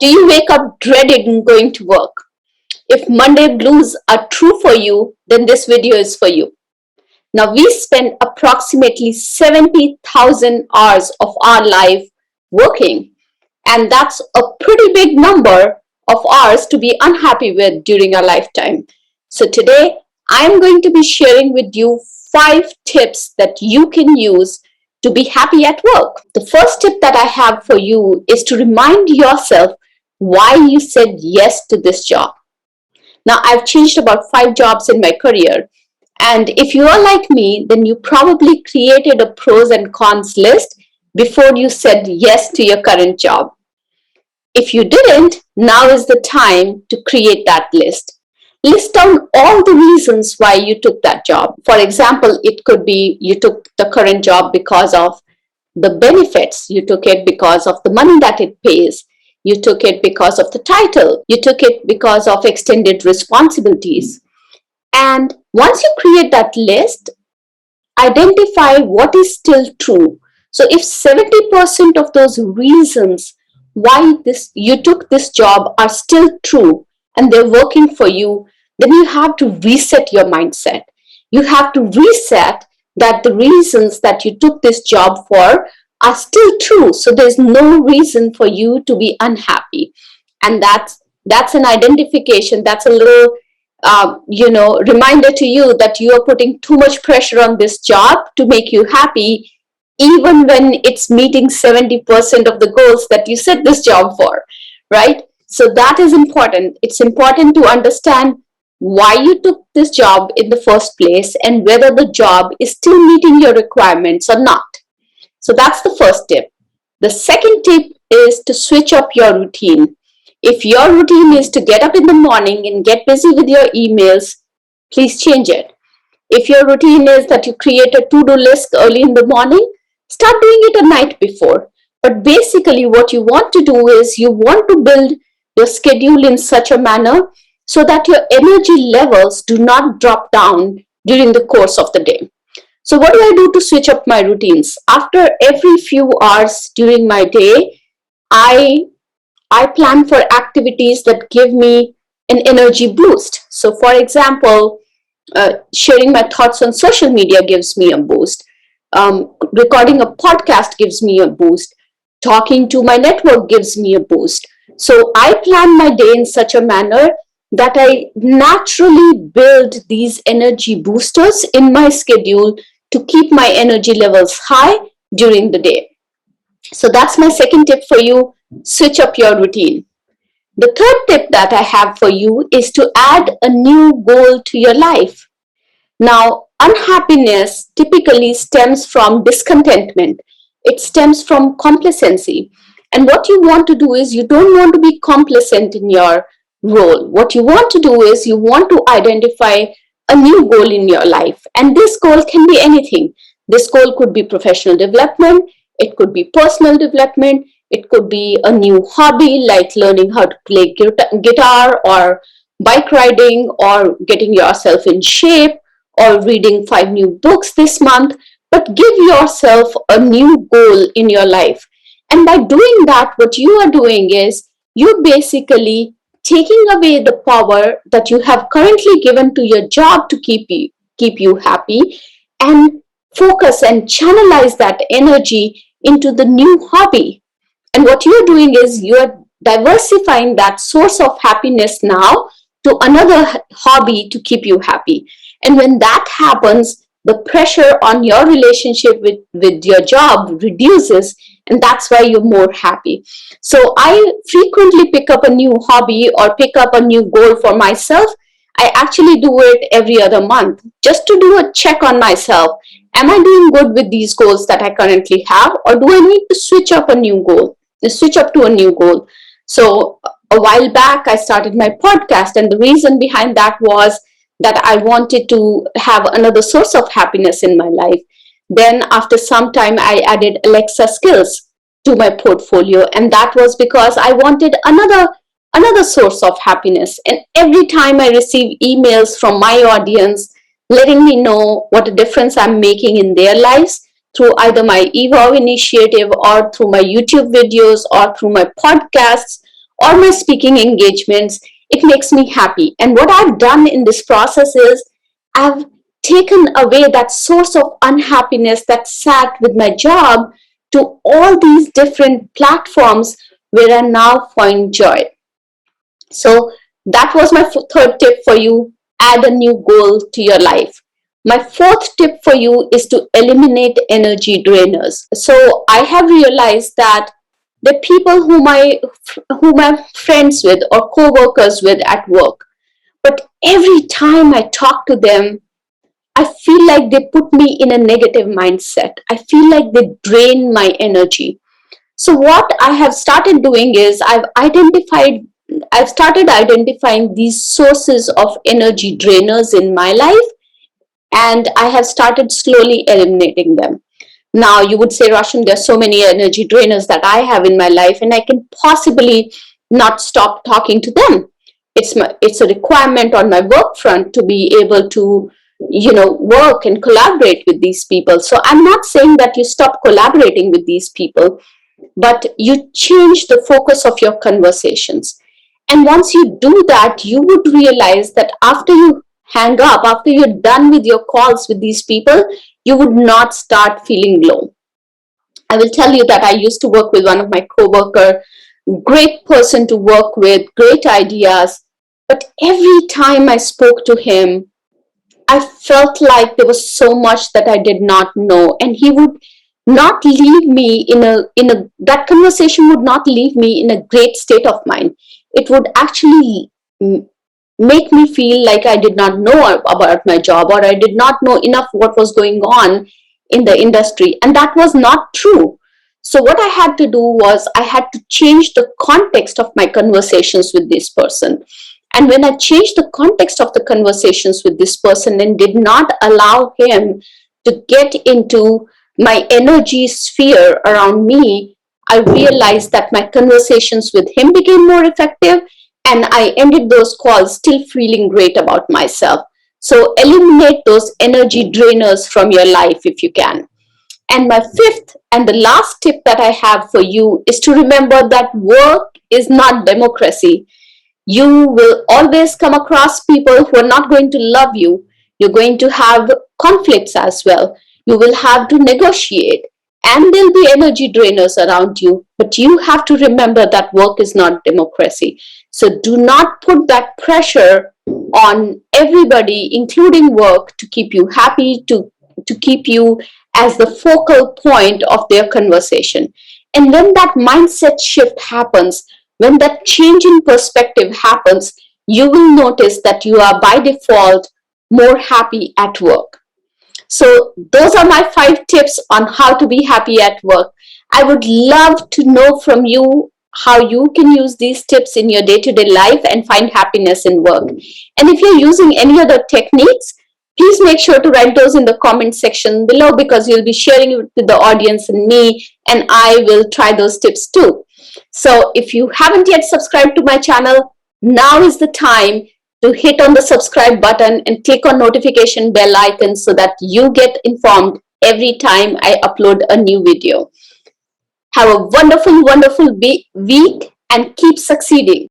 Do you wake up dreading going to work? If Monday blues are true for you, then this video is for you. Now, we spend approximately 70,000 hours of our life working, and that's a pretty big number of hours to be unhappy with during our lifetime. So, today I'm going to be sharing with you 5 tips that you can use to be happy at work. The first tip that I have for you is to remind yourself why you said yes to this job. Now, I've changed about 5 jobs in my career. And if you are like me, then you probably created a pros and cons list before you said yes to your current job. If you didn't, now is the time to create that list. List down all the reasons why you took that job. For example, it could be you took the current job because of the benefits. You took it because of the money that it pays. You took it because of the title. You took it because of extended responsibilities. And once you create that list, identify what is still true. So if 70% of those reasons why you took this job are still true and they're working for you, then you have to reset your mindset. You have to reset that the reasons that you took this job for are still true. So there's no reason for you to be unhappy. And that's an identification. That's a little reminder to you that you are putting too much pressure on this job to make you happy, even when it's meeting 70% of the goals that you set this job for, right? So that is important. It's important to understand why you took this job in the first place and whether the job is still meeting your requirements or not. So that's the first tip. The second tip is to switch up your routine. If your routine is to get up in the morning and get busy with your emails, please change it. If your routine is that you create a to-do list early in the morning, start doing it a night before. But basically what you want to do is you want to build your schedule in such a manner so that your energy levels do not drop down during the course of the day. So what do I do to switch up my routines? After every few hours during my day, I plan for activities that give me an energy boost. So for example, sharing my thoughts on social media gives me a boost. Recording a podcast gives me a boost. Talking to my network gives me a boost. So I plan my day in such a manner that I naturally build these energy boosters in my schedule to keep my energy levels high during the day. So that's my second tip for you. Switch up your routine. The third tip that I have for you is to add a new goal to your life. Now, unhappiness typically stems from discontentment. It stems from complacency. And what you want to do is you don't want to be complacent in your role. What you want to do is you want to identify a new goal in your life. And this goal can be anything. This goal could be professional development. It could be personal development. It could be a new hobby like learning how to play guitar or bike riding or getting yourself in shape or reading 5 new books this month. But give yourself a new goal in your life. And by doing that, what you are doing is you're basically taking away the power that you have currently given to your job to keep you happy and focus and channelize that energy into the new hobby. And what you're doing is you're diversifying that source of happiness now to another hobby to keep you happy. And when that happens, the pressure on your relationship with your job reduces, and that's why you're more happy. So I frequently pick up a new hobby or pick up a new goal for myself. I actually do it every other month just to do a check on myself. Am I doing good with these goals that I currently have, or do I need to switch up to a new goal? So a while back, I started my podcast, and the reason behind that was that I wanted to have another source of happiness in my life. Then after some time, I added Alexa skills to my portfolio, and that was because I wanted another source of happiness. And every time I receive emails from my audience letting me know what a difference I'm making in their lives through either my Evolve initiative or through my YouTube videos or through my podcasts or my speaking engagements, it makes me happy. And what I've done in this process is I've taken away that source of unhappiness that sat with my job to all these different platforms where I now find joy. So that was my third tip for you. Add a new goal to your life. My fourth tip for you is to eliminate energy drainers. So I have realized that the people whom I'm friends with or co-workers with at work, but every time I talk to them, I feel like they put me in a negative mindset. I feel like they drain my energy. So what I have started doing is I've started identifying these sources of energy drainers in my life, and I have started slowly eliminating them. Now you would say, Rashim, there's so many energy drainers that I have in my life, and I can possibly not stop talking to them. It's a requirement on my work front to be able to work and collaborate with these people. So I'm not saying that you stop collaborating with these people, but you change the focus of your conversations. And once you do that, you would realize that after you hang up, after you're done with your calls with these people, you would not start feeling low. I will tell you that I used to work with one of my coworker, great person to work with, great ideas. But every time I spoke to him, I felt like there was so much that I did not know, and he would not leave me in a that conversation would not leave me in a great state of mind. It would actually make me feel like I did not know about my job, or I did not know enough what was going on in the industry, and that was not true. So what I had to do was I had to change the context of my conversations with this person. And when I changed the context of the conversations with this person and did not allow him to get into my energy sphere around me, I realized that my conversations with him became more effective, and I ended those calls still feeling great about myself. So eliminate those energy drainers from your life if you can. And my fifth and the last tip that I have for you is to remember that work is not democracy. You will always come across people who are not going to love you. You're going to have conflicts as well. You will have to negotiate, and there'll be energy drainers around you. But you have to remember that work is not democracy. So do not put that pressure on everybody, including work, to keep you happy, to keep you as the focal point of their conversation. And when that mindset shift happens, when that change in perspective happens, you will notice that you are by default more happy at work. So those are my 5 tips on how to be happy at work. I would love to know from you how you can use these tips in your day-to-day life and find happiness in work. And if you're using any other techniques, please make sure to write those in the comment section below, because you'll be sharing it with the audience and me, and I will try those tips too. So if you haven't yet subscribed to my channel, now is the time to hit on the subscribe button and click on notification bell icon so that you get informed every time I upload a new video. Have a wonderful, wonderful week and keep succeeding.